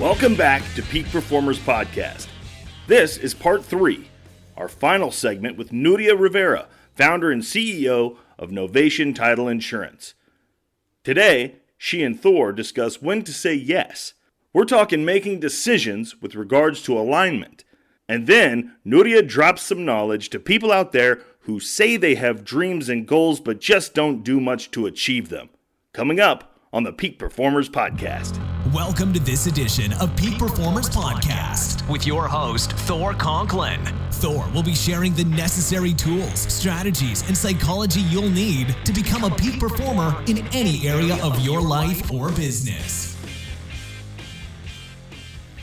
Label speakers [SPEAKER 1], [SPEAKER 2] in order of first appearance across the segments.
[SPEAKER 1] Welcome back to Peak Performers Podcast. This is part 3, our final segment with Nuria Rivera, founder and CEO of Novation Title Insurance. Today, she and Thor discuss when to say yes. We're talking making decisions with regards to alignment. And then, Nuria drops some knowledge to people out there who say they have dreams and goals but just don't do much to achieve them. Coming up on the Peak Performers Podcast.
[SPEAKER 2] Welcome to this edition of Peak Performers Podcast with your host, Thor Conklin. Thor will be sharing the necessary tools, strategies, and psychology you'll need to become a peak performer in any area of your life or business.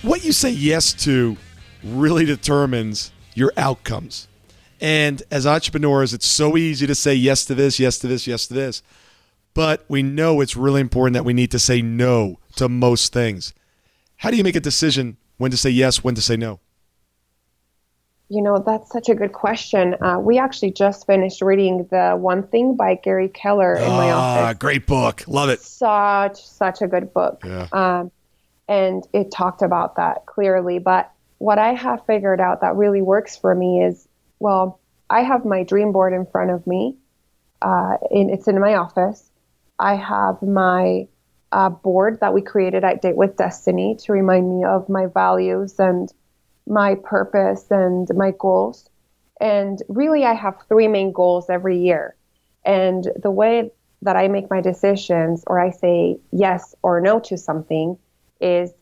[SPEAKER 3] What you say yes to really determines your outcomes. And as entrepreneurs, it's so easy to say yes to this, yes to this, yes to this. But we know it's really important that we need to say no to most things. How do you make a decision when to say yes, when to say no?
[SPEAKER 4] You know, that's such a good question. We actually just finished reading The One Thing by Gary Keller in my office.
[SPEAKER 3] Great book. Love it.
[SPEAKER 4] Such a good book.
[SPEAKER 3] Yeah.
[SPEAKER 4] And it talked about that clearly. But what I have figured out that really works for me is, well, I have my dream board in front of me. It's in my office. I have my board that we created at Date with Destiny to remind me of my values and my purpose and my goals. And really, I have 3 main goals every year. And the way that I make my decisions, or I say yes or no to something, is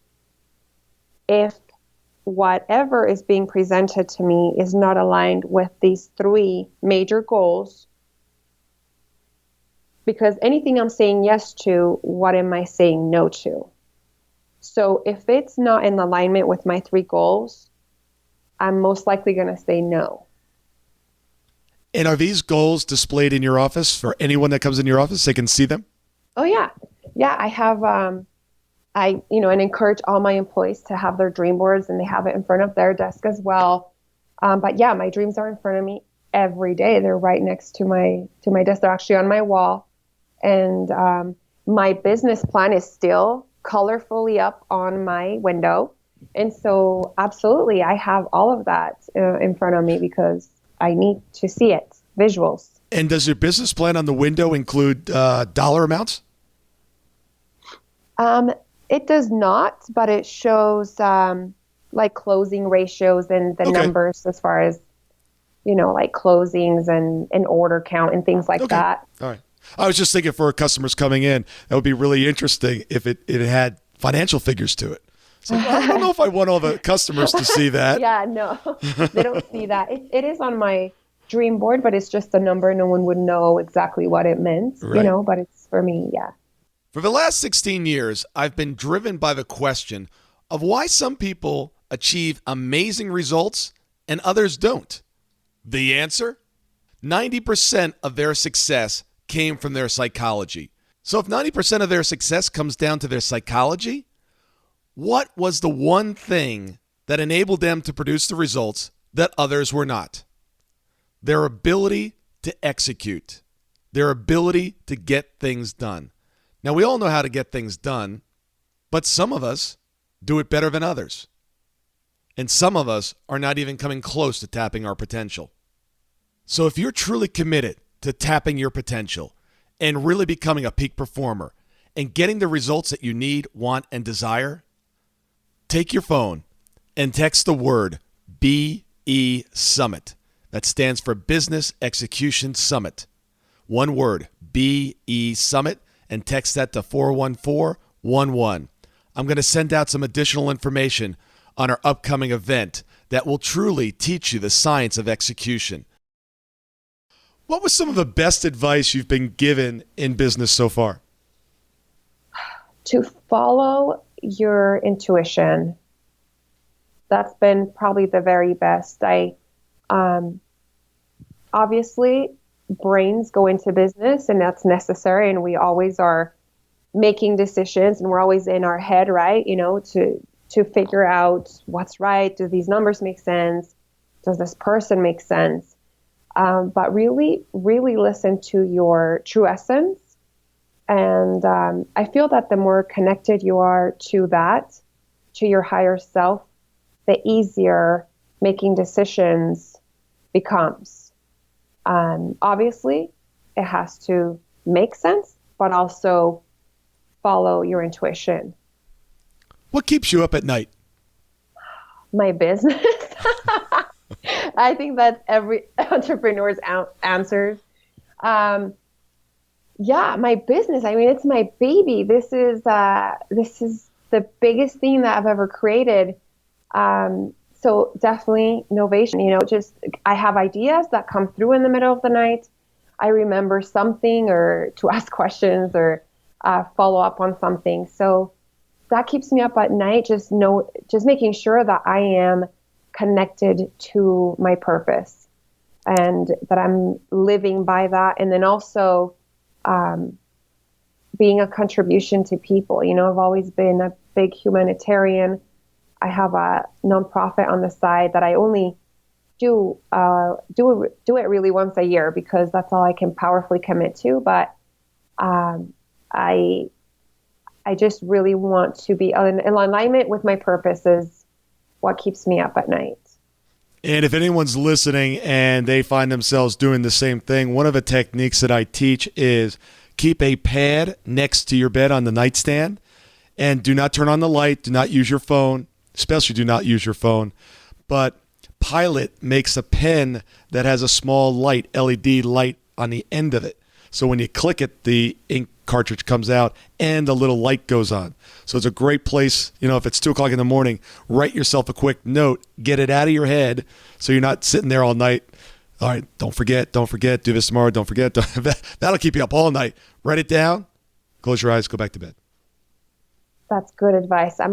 [SPEAKER 4] if whatever is being presented to me is not aligned with these 3 major goals. Because anything I'm saying yes to, what am I saying no to? So if it's not in alignment with my 3 goals, I'm most likely going to say no.
[SPEAKER 3] And are these goals displayed in your office for anyone that comes in your office? They can see them?
[SPEAKER 4] Oh, yeah. Yeah, I have, and encourage all my employees to have their dream boards, and they have it in front of their desk as well. But yeah, my dreams are in front of me every day. They're right next to my desk. They're actually on my wall. And my business plan is still colorfully up on my window. And so absolutely, I have all of that in front of me because I need to see it, visuals.
[SPEAKER 3] And does your business plan on the window include dollar amounts?
[SPEAKER 4] It does not, but it shows like closing ratios and the numbers as far as, like closings and order count and things like that.
[SPEAKER 3] All right. I was just thinking for customers coming in, that would be really interesting if it had financial figures to it. So I don't know if I want all the customers to see that.
[SPEAKER 4] Yeah, no, they don't see that. It is on my dream board, but it's just a number. No one would know exactly what it meant,
[SPEAKER 3] right.
[SPEAKER 4] But it's for me, yeah.
[SPEAKER 3] For the last 16 years, I've been driven by the question of why some people achieve amazing results and others don't. The answer? 90% of their success came from their psychology. So if 90% of their success comes down to their psychology, what was the one thing that enabled them to produce the results that others were not? Their ability to execute, their ability to get things done. Now, we all know how to get things done, but some of us do it better than others. And some of us are not even coming close to tapping our potential. So if you're truly committed to tapping your potential and really becoming a peak performer and getting the results that you need, want, and desire, take your phone and text the word BE Summit. That stands for Business Execution Summit. One word, BE Summit, and text that to 41411. I'm going to send out some additional information on our upcoming event that will truly teach you the science of execution. What was some of the best advice you've been given in business so far?
[SPEAKER 4] To follow your intuition. That's been probably the very best. Obviously, brains go into business, and that's necessary, and we always are making decisions, and we're always in our head, right? To figure out what's right. Do these numbers make sense? Does this person make sense? But really, really listen to your true essence. And I feel that the more connected you are to that, to your higher self, the easier making decisions becomes. Obviously, it has to make sense, but also follow your intuition.
[SPEAKER 3] What keeps you up at night?
[SPEAKER 4] My business. I think that's every entrepreneur's answer. Yeah, my business. I mean, it's my baby. This is the biggest thing that I've ever created. So definitely Novation. Just I have ideas that come through in the middle of the night. I remember something, or to ask questions, or follow up on something. So that keeps me up at night. Just making sure that I am connected to my purpose and that I'm living by that. And then also being a contribution to people. I've always been a big humanitarian. I have a nonprofit on the side that I only do it really once a year because that's all I can powerfully commit to. But I just really want to be in alignment with my purpose is what keeps me up at night.
[SPEAKER 3] And if anyone's listening and they find themselves doing the same thing, one of the techniques that I teach is keep a pad next to your bed on the nightstand and do not turn on the light. Do not use your phone, especially do not use your phone. But Pilot makes a pen that has a small light, LED light on the end of it. So when you click it, the ink cartridge comes out and the little light goes on. So it's a great place, if it's 2 o'clock in the morning, write yourself a quick note, get it out of your head so you're not sitting there all night. All right, don't forget, do this tomorrow, don't forget. That'll keep you up all night. Write it down, close your eyes, go back to bed.
[SPEAKER 4] That's good advice. I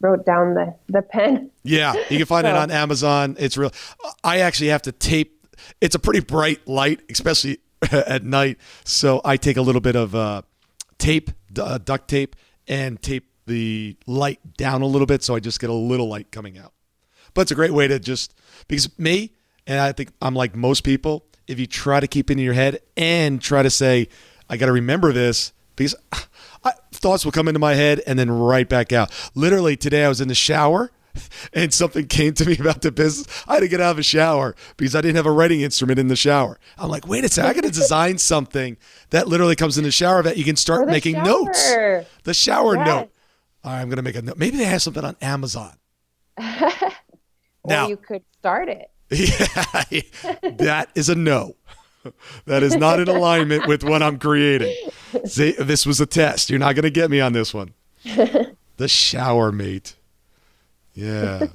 [SPEAKER 4] wrote down the pen.
[SPEAKER 3] Yeah, you can find it on Amazon. It's real. I actually have to tape. It's a pretty bright light, especially at night. So I take a little bit of tape, duct tape, and tape the light down a little bit so I just get a little light coming out. But it's a great way to because me, and I think I'm like most people, if you try to keep it in your head and try to say, I got to remember this, because thoughts will come into my head and then right back out. Literally today I was in the shower and something came to me about the business. I had to get out of the shower because I didn't have a writing instrument in the shower. I'm like, wait a second, I got to design something that literally comes in the shower that you can start making notes. The shower note. All right, I'm going to make a note. Maybe they have something on Amazon.
[SPEAKER 4] Or you could start it.
[SPEAKER 3] Yeah, that is a no. That is not in alignment with what I'm creating. See, this was a test. You're not going to get me on this one. The shower mate. Yeah.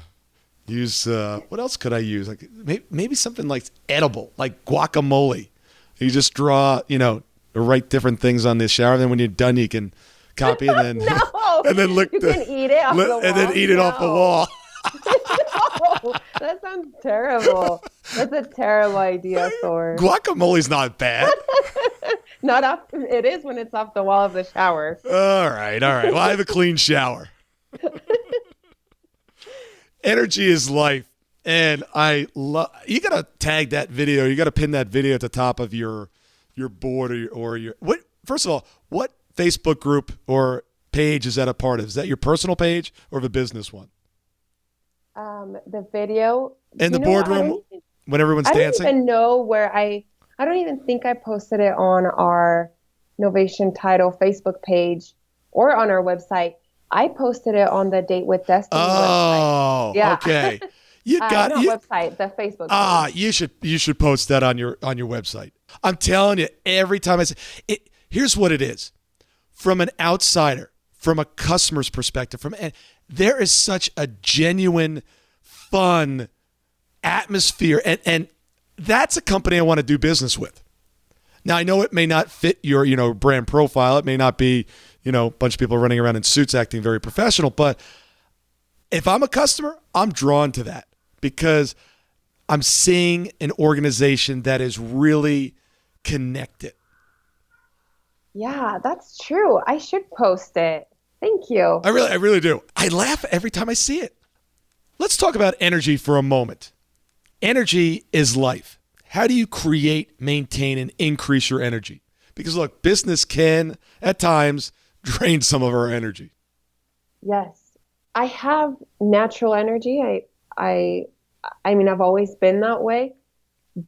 [SPEAKER 3] Use, what else could I use? Like maybe something like edible, like guacamole. You just draw, write different things on this shower. Then when you're done, you can copy and then,
[SPEAKER 4] no,
[SPEAKER 3] and then lick
[SPEAKER 4] you can eat it off the wall.
[SPEAKER 3] And then eat it off the wall.
[SPEAKER 4] No, that sounds terrible. That's a terrible idea, Thor.
[SPEAKER 3] Guacamole's not bad.
[SPEAKER 4] It is when it's off the wall of the shower.
[SPEAKER 3] All right. Well, I have a clean shower. Energy is life. And you got to tag that video. You got to pin that video at the top of your board or your first of all, what Facebook group or page is that a part of? Is that your personal page or the business one?
[SPEAKER 4] The video.
[SPEAKER 3] In the boardroom when everyone's dancing?
[SPEAKER 4] I don't even know where I don't even think I posted it on our Novation Title Facebook page or on our website. I posted it on the Date with Destiny website. Yeah.
[SPEAKER 3] Okay. You got
[SPEAKER 4] website, the Facebook page.
[SPEAKER 3] You should post that on your website. I'm telling you, every time I say it, here's what it is. From an outsider, from a customer's perspective, there is such a genuine, fun atmosphere, and that's a company I want to do business with. Now, I know it may not fit your brand profile. It may not be a bunch of people running around in suits acting very professional, but if I'm a customer, I'm drawn to that because I'm seeing an organization that is really connected.
[SPEAKER 4] Yeah, that's true. I should post it. Thank you.
[SPEAKER 3] I really do. I laugh every time I see it. Let's talk about energy for a moment. Energy is life. How do you create, maintain, and increase your energy? Because look, business can, at times, drain some of our energy.
[SPEAKER 4] Yes. I have natural energy. I mean, I've always been that way,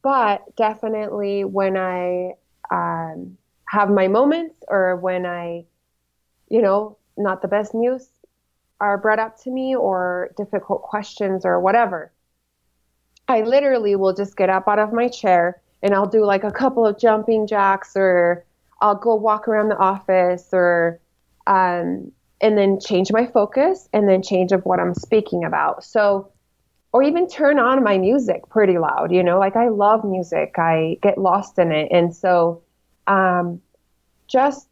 [SPEAKER 4] but definitely when I have my moments or when not the best news are brought up to me or difficult questions or whatever, I literally will just get up out of my chair and I'll do like a couple of jumping jacks, or I'll go walk around the office, or and then change my focus and then change of what I'm speaking about. So, or even turn on my music pretty loud, like I love music. I get lost in it. And so just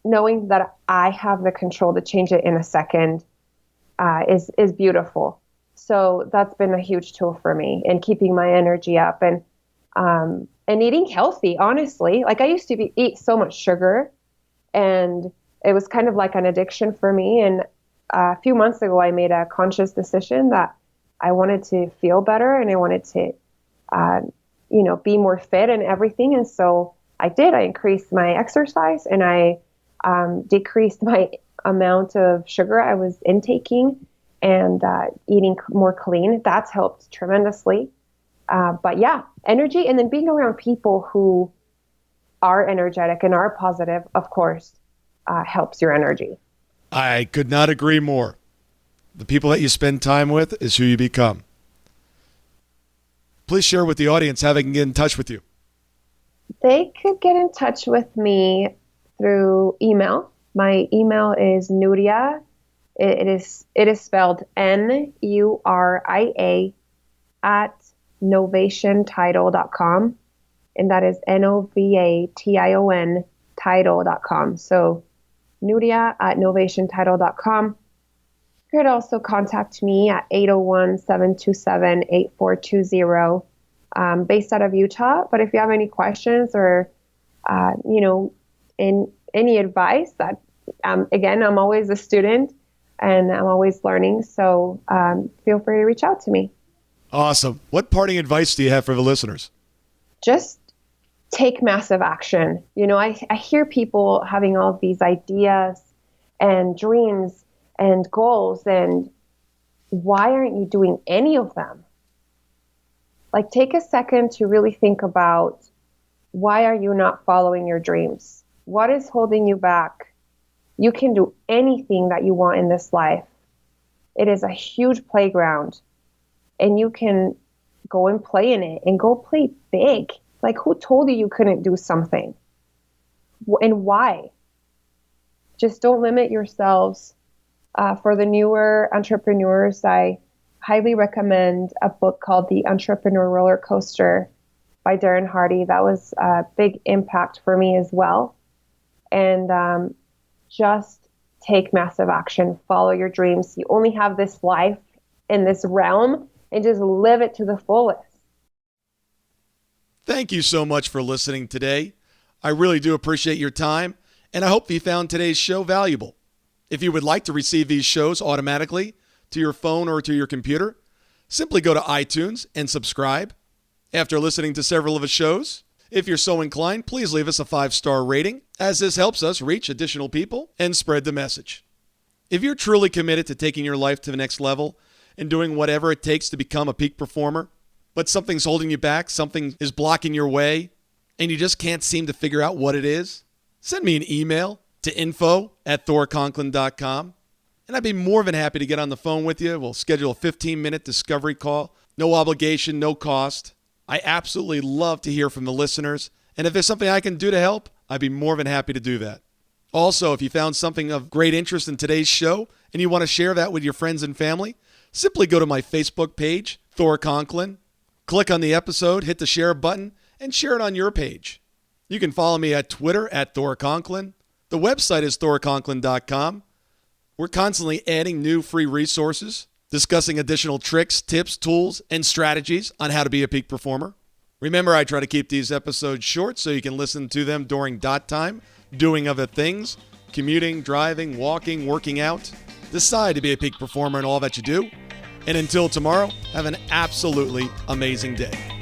[SPEAKER 4] knowing that I have the control to change it in a second is beautiful. So that's been a huge tool for me in keeping my energy up and eating healthy, honestly. Like I used to eat so much sugar, and it was kind of like an addiction for me. And a few months ago, I made a conscious decision that I wanted to feel better and I wanted to, be more fit and everything. And so I did. I increased my exercise and I decreased my amount of sugar I was intaking and eating more clean. That's helped tremendously. But yeah, energy, and then being around people who are energetic and are positive, of course, helps your energy.
[SPEAKER 3] I could not agree more. The people that you spend time with is who you become. Please share with the audience how they can get in touch with you.
[SPEAKER 4] They could get in touch with me through email. My email is Nuria. It is spelled Nuria at novationtitle.com. And that is Novation title.com. So Nuria at novationtitle.com. You could also contact me at 801-727-8420, based out of Utah. But if you have any questions or, in any advice, that again, I'm always a student and I'm always learning. So feel free to reach out to me.
[SPEAKER 3] Awesome. What parting advice do you have for the listeners?
[SPEAKER 4] Just take massive action. I hear people having all of these ideas and dreams and goals, and why aren't you doing any of them? Like, take a second to really think about, why are you not following your dreams? What is holding you back? You can do anything that you want in this life. It is a huge playground, and you can go and play in it and go play big. Like, who told you couldn't do something? And why? Just don't limit yourselves. For the newer entrepreneurs, I highly recommend a book called The Entrepreneur Roller Coaster by Darren Hardy. That was a big impact for me as well. And just take massive action. Follow your dreams. You only have this life in this realm, and just live it to the fullest.
[SPEAKER 3] Thank you so much for listening today. I really do appreciate your time, and I hope you found today's show valuable. If you would like to receive these shows automatically to your phone or to your computer, simply go to iTunes and subscribe. After listening to several of the shows, if you're so inclined, please leave us a 5-star rating, as this helps us reach additional people and spread the message. If you're truly committed to taking your life to the next level and doing whatever it takes to become a peak performer, but something's holding you back, something is blocking your way, and you just can't seem to figure out what it is, send me an email to info@thorconklin.com, and I'd be more than happy to get on the phone with you. We'll schedule a 15-minute discovery call. No obligation, no cost. I absolutely love to hear from the listeners, and if there's something I can do to help, I'd be more than happy to do that. Also, if you found something of great interest in today's show and you want to share that with your friends and family, simply go to my Facebook page, Thor Conklin, click on the episode, hit the share button, and share it on your page. You can follow me at Twitter at Thor Conklin. The website is thorconklin.com. We're constantly adding new free resources, discussing additional tricks, tips, tools, and strategies on how to be a peak performer. Remember, I try to keep these episodes short so you can listen to them during dot time, doing other things, commuting, driving, walking, working out. Decide to be a peak performer in all that you do. And until tomorrow, have an absolutely amazing day.